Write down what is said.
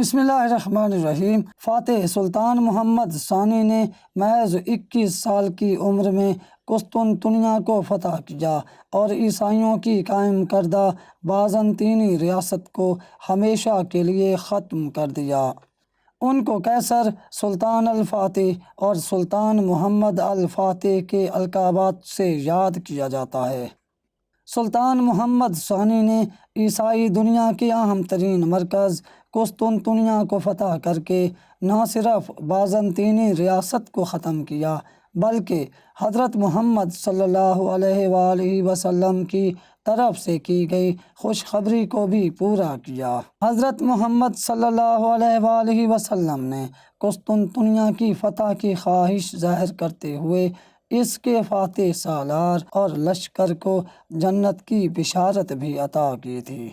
بسم اللہ الرحمن الرحیم۔ فاتح سلطان محمد ثانی نے محض 21 سال کی عمر میں قسطنطنیہ کو فتح کیا اور عیسائیوں کی قائم کردہ بازنطینی ریاست کو ہمیشہ کے لیے ختم کر دیا۔ ان کو قیصر، سلطان الفاتح اور سلطان محمد الفاتح کے القابات سے یاد کیا جاتا ہے۔ سلطان محمد ثانی نے عیسائی دنیا کے اہم ترین مرکز قسطنطنیہ کو فتح کر کے نہ صرف بازنطینی ریاست کو ختم کیا بلکہ حضرت محمد صلی اللہ علیہ وآلہ وسلم کی طرف سے کی گئی خوشخبری کو بھی پورا کیا۔ حضرت محمد صلی اللہ علیہ وآلہ وسلم نے قسطنطنیہ کی فتح کی خواہش ظاہر کرتے ہوئے اس کے فاتح سالار اور لشکر کو جنت کی بشارت بھی عطا کی تھی۔